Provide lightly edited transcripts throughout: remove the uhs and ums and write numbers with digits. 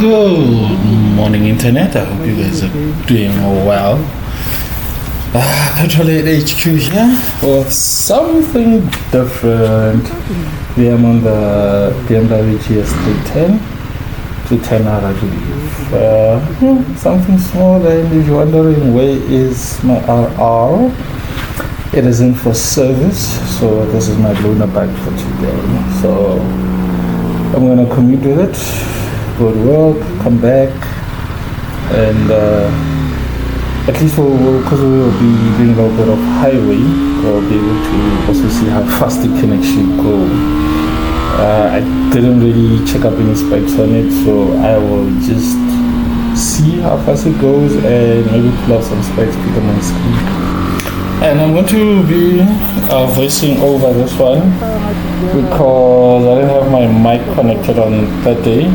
Good morning, Internet. I hope you guys are doing well. Control HQ here with something different. We am on the BMW GS 310R, I believe. Something small, and if you're wondering where is my RR, it is in for service. So this is my loaner bike for today. So I'm gonna commute with it, go to work, come back, and at least because we will be doing a little bit of highway, we'll be able to also see how fast it can actually go. I didn't really check up any specs on it, so I will just see how fast it goes and maybe pull out some specs, put them on screen. And I'm going to be voicing over this one because I didn't have my mic connected on that day.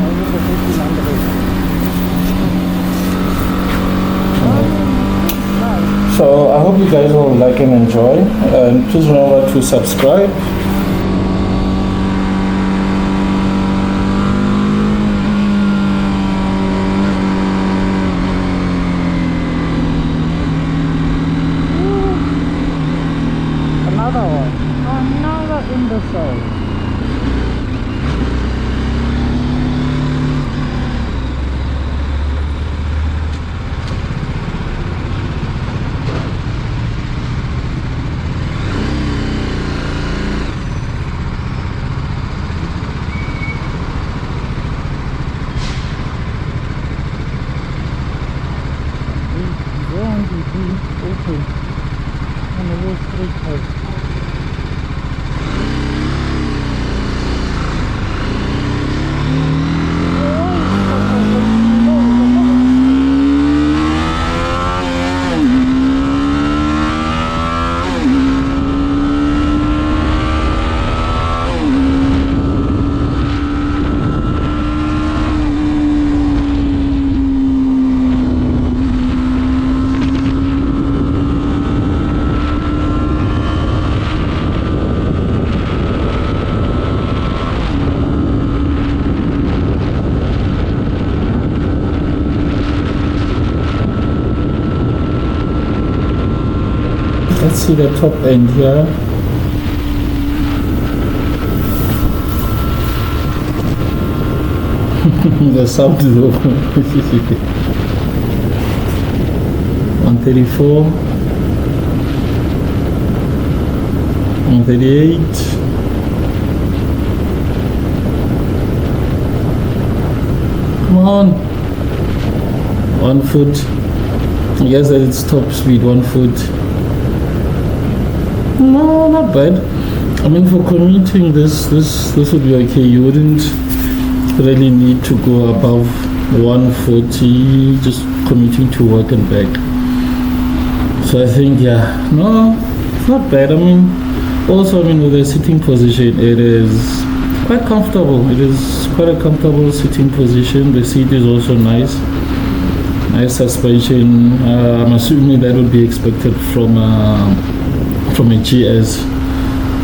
So I hope you guys will like and enjoy, and please remember to subscribe. Another imbecile. Okay. On the little street post. Let's see the top end here. The sound low. 134, 138. Come on. 1 foot. I guess at its top speed, 1 foot. No, not bad. I mean, for commuting, this would be okay. You wouldn't really need to go above 140 just commuting to work and back. So I think, yeah, no, it's not bad. I mean, also, with the sitting position, it is quite comfortable. It is quite a comfortable sitting position. The seat is also nice. Nice suspension. I'm assuming that would be expected from a GS.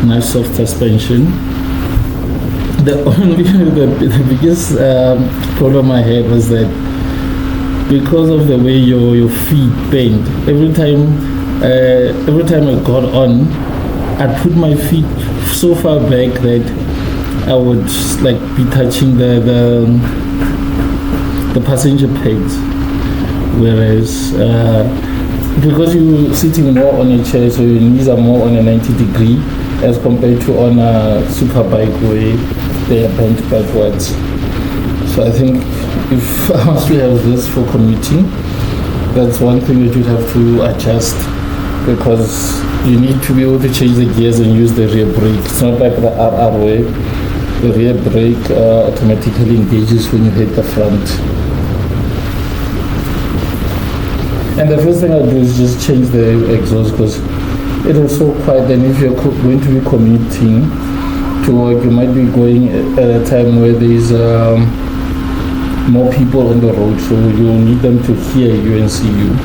Nice soft suspension. The biggest problem I had was that because of the way your feet bend, every time I got on, I'd put my feet so far back that I would like be touching the passenger pegs, whereas because you're sitting more on a chair, so your knees are more on a 90 degree as compared to on a super bike where they are bent backwards. So I think if I must have this for commuting, that's one thing that you'd have to adjust, because you need to be able to change the gears and use the rear brake. It's not like the RR way. The rear brake automatically engages when you hit the front. And the first thing I'll do is just change the exhaust, because it is so quiet. And if you're going to be commuting to work, you might be going at a time where there's more people on the road, so you need them to hear you and see you.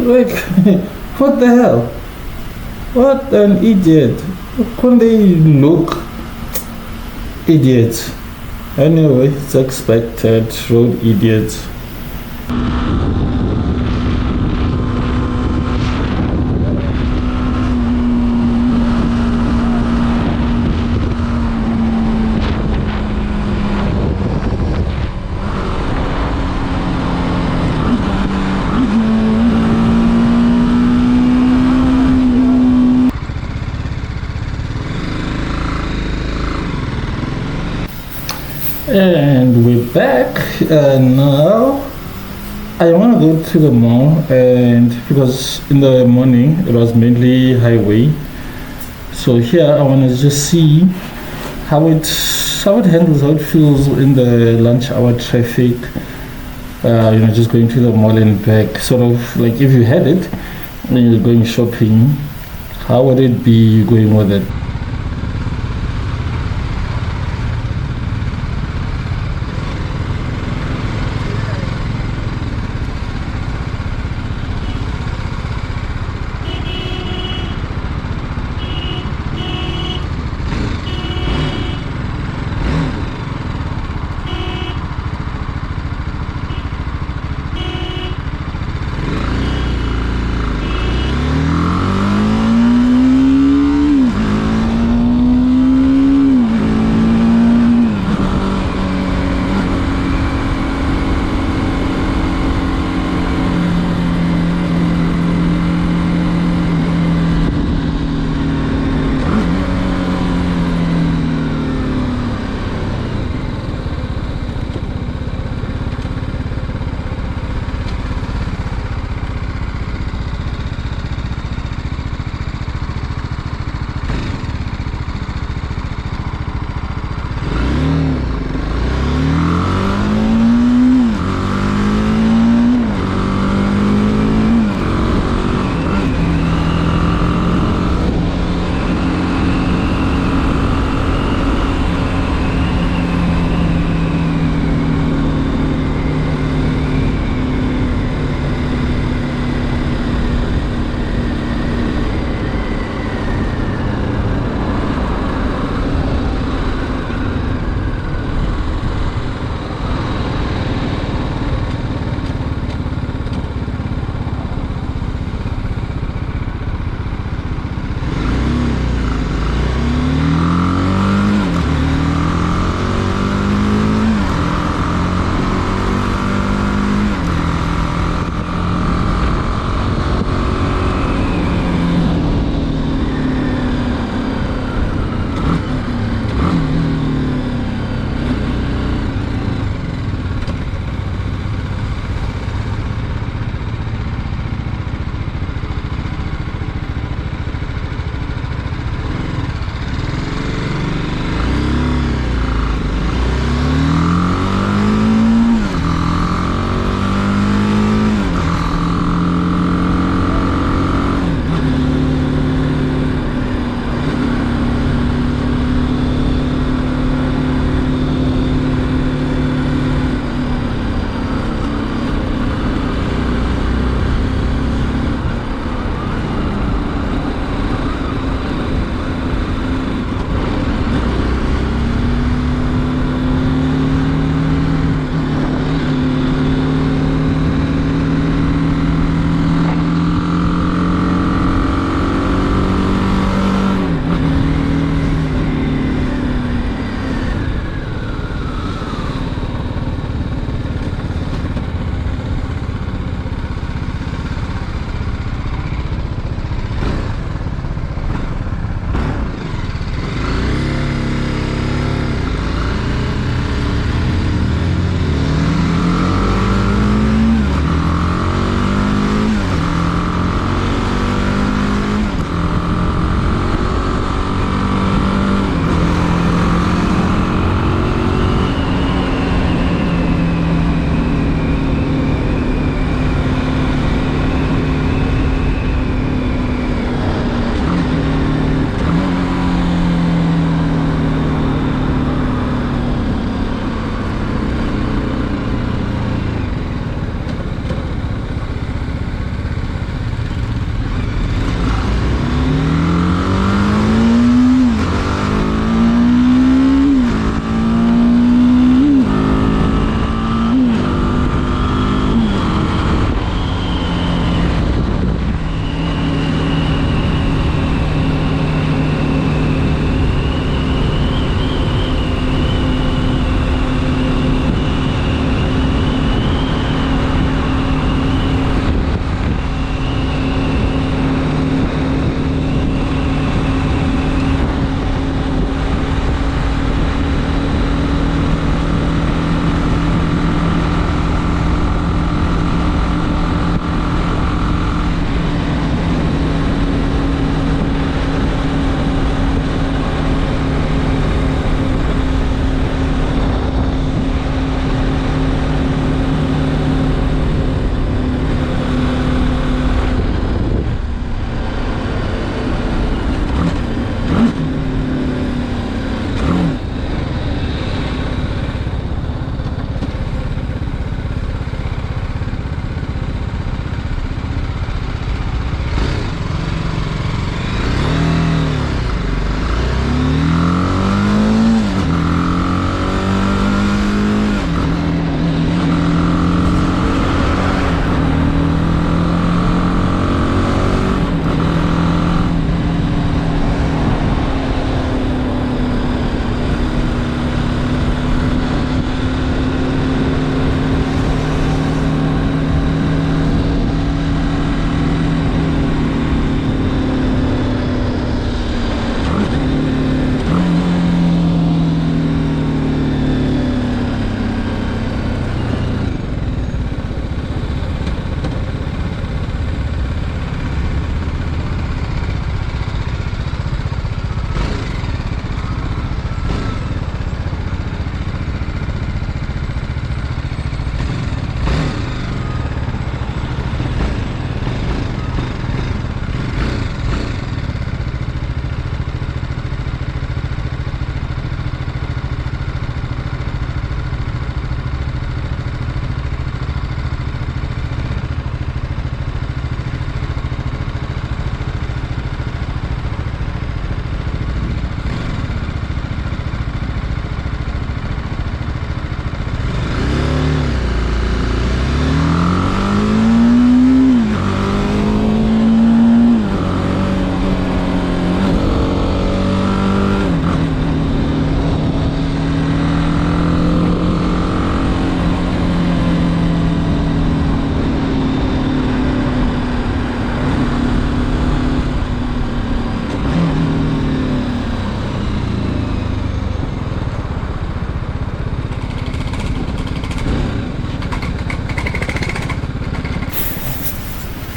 Like, what the hell? What an idiot. Couldn't they look idiots? Anyway, it's expected. Road idiots. And we're back, and now I want to go to the mall, and because in the morning it was mainly highway, so here I want to just see how it handles, how it feels in the lunch hour traffic. Just going to the mall and back, sort of like if you had it and you're going shopping, how would it be going with it?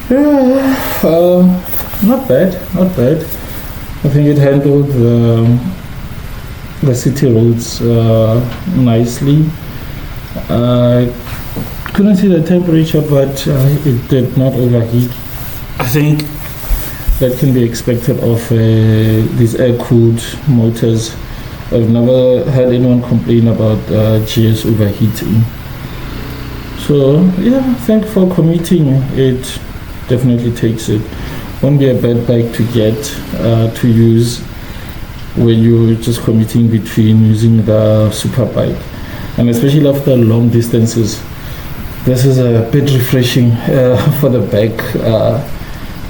Yeah, not bad, not bad. I think it handled the city roads nicely. I couldn't see the temperature, but it did not overheat. I think that can be expected of these air-cooled motors. I've never had anyone complain about GS overheating. So yeah, I think for commuting, it definitely takes it. Won't be a bad bike to get to use when you're just commuting between using the super bike, and especially after long distances. This is a bit refreshing for the back.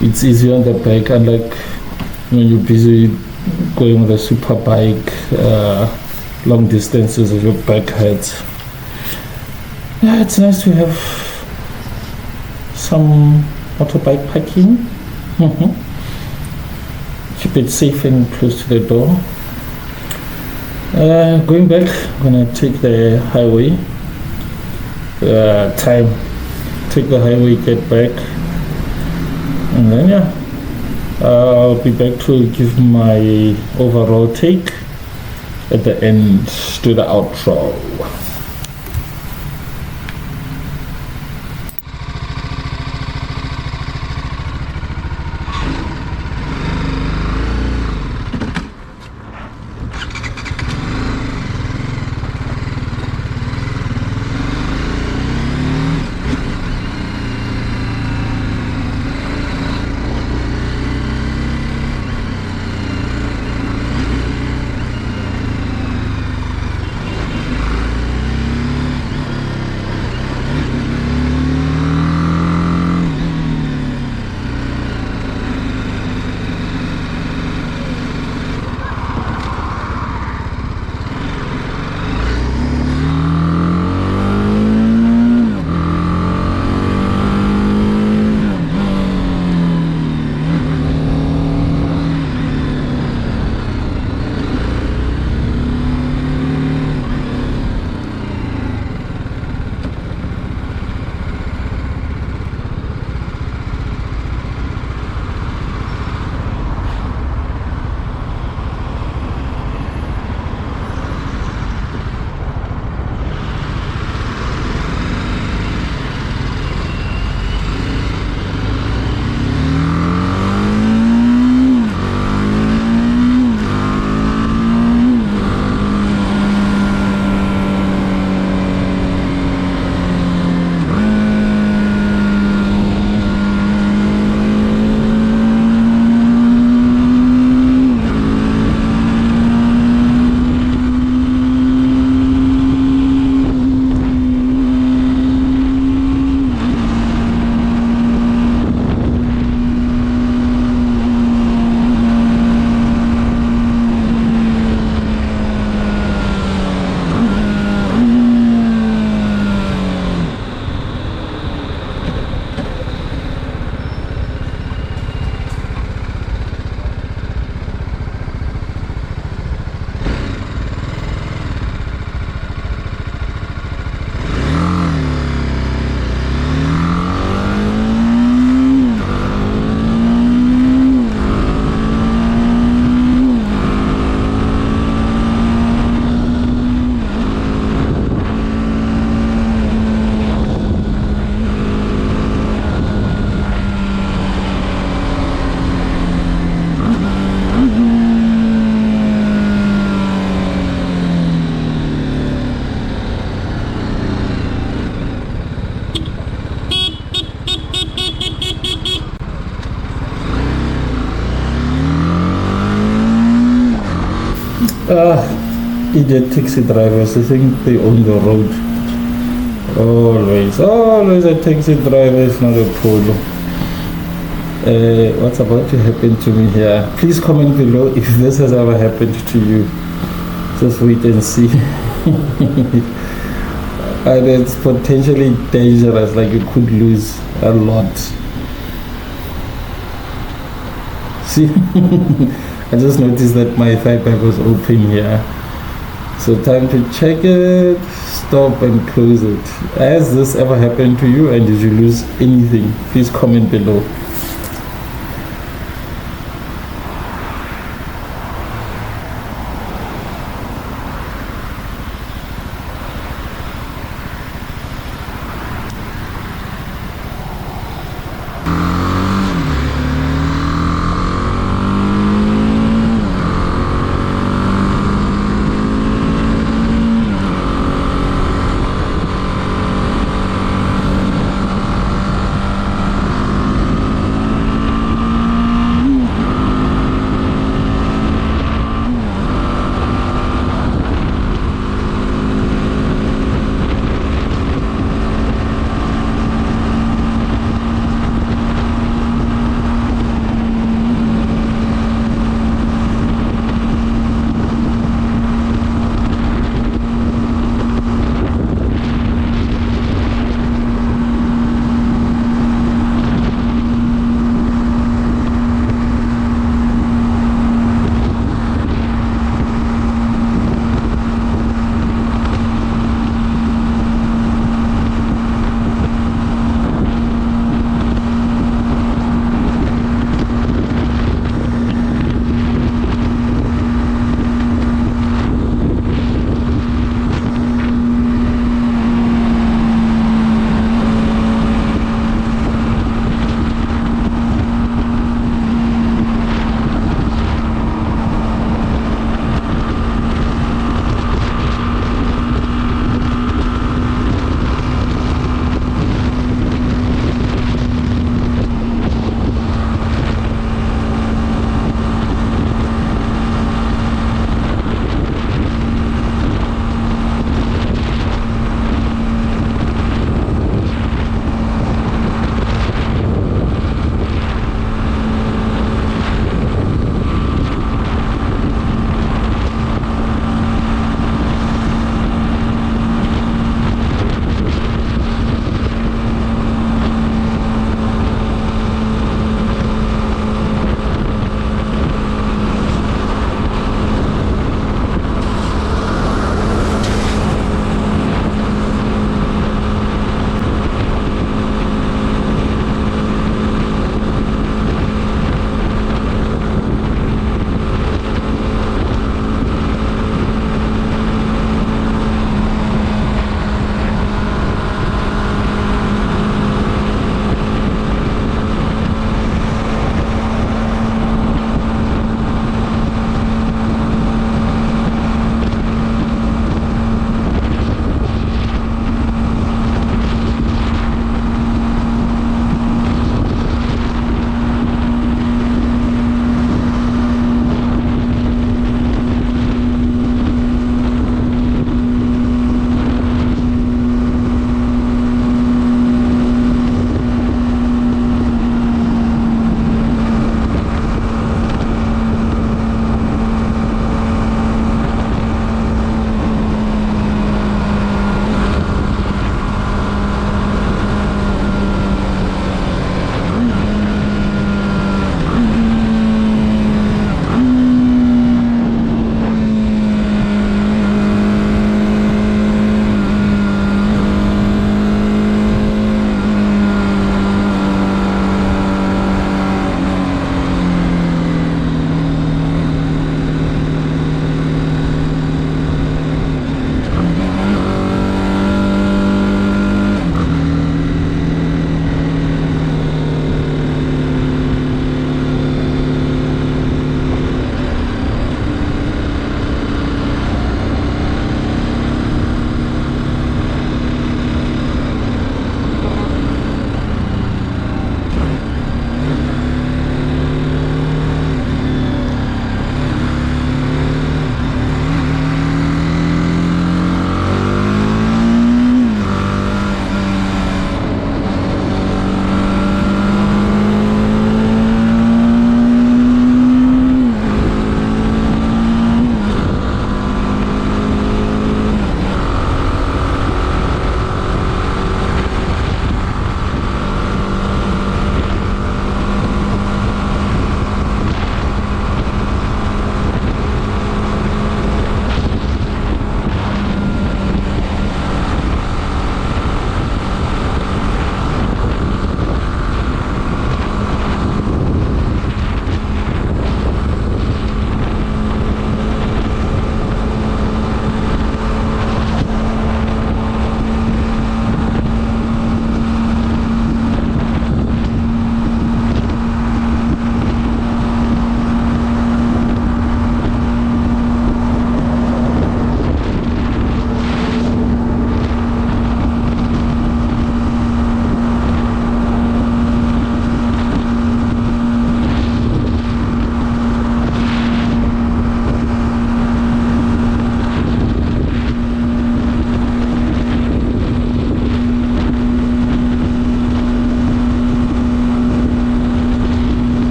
It's easier on the back, unlike when you're busy going with a super bike long distances and your back hurts. Yeah, it's nice to have some motorbike parking. Keep it safe and close to the door. Going back, I'm gonna take the highway. Take the highway, get back, and then yeah, I'll be back to give my overall take at the end, to the outro. Idiot taxi drivers, I think they own the road. Always a taxi driver is not a polo. What's about to happen to me here? Please comment below if this has ever happened to you. Just wait and see. And it's potentially dangerous, like you could lose a lot. See? I just noticed that my thigh bag was open here. So time to check it. stop and close it. Has this ever happened to you, and did you lose anything? Please comment below.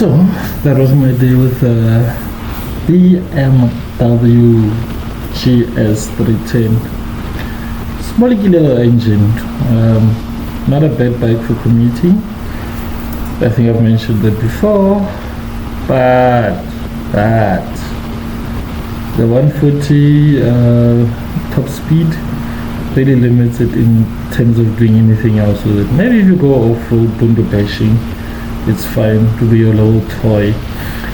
So that was my day with the BMW GS 310. Small little engine, not a bad bike for commuting. I think I've mentioned that before, but the 140 top speed really limits it in terms of doing anything else with it. Maybe if you go off-road, bundo bashing, it's fine to be a little toy,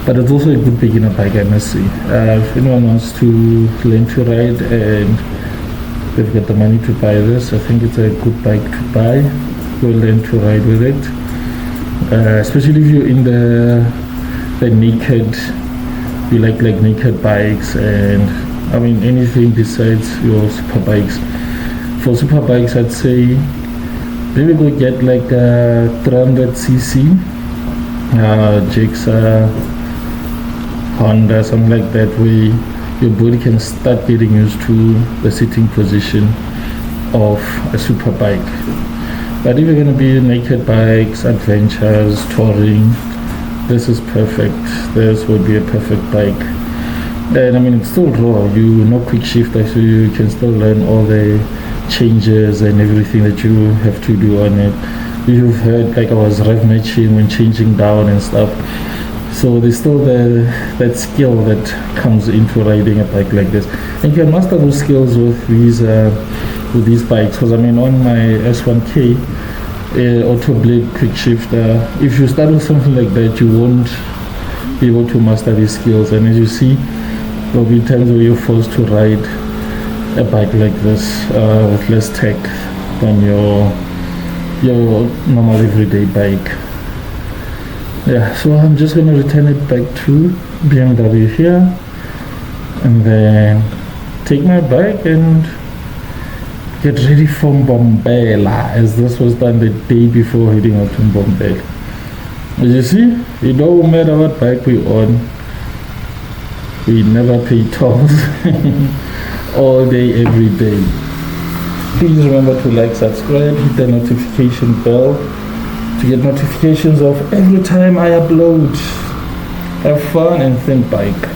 but it's also a good beginner bike, I must say. If anyone wants to learn to ride and they've got the money to buy this, I think it's a good bike to buy. Go learn to ride with it, especially if you're in the naked, you like naked bikes, and I mean anything besides your super bikes. For super bikes, I'd say maybe go get like a 300cc Gixxer, Honda, something like that, where your body can start getting used to the sitting position of a super bike. But if you're going to be naked bikes, adventures, touring, this is perfect. This would be a perfect bike. And I mean, it's still raw, you no quick shifter, so you can still learn all the changes and everything that you have to do on it. You've heard like I was rev matching when changing down and stuff, so there's still that skill that comes into riding a bike like this, and you can master those skills with these bikes. Because I mean, on my S1K auto blade quick shifter, if you start with something like that, you won't be able to master these skills, and as you see, there'll be times where you're forced to ride a bike like this with less tech than your normal everyday bike. Yeah, so I'm just gonna return it back to BMW here, and then take my bike and get ready for Mbombela, as this was done the day before heading out to Mbombela. As you see, it don't matter what bike we on, we never pay tolls. All day, every day. Please remember to like, subscribe, hit the notification bell to get notifications of every time I upload. Have fun and think bike.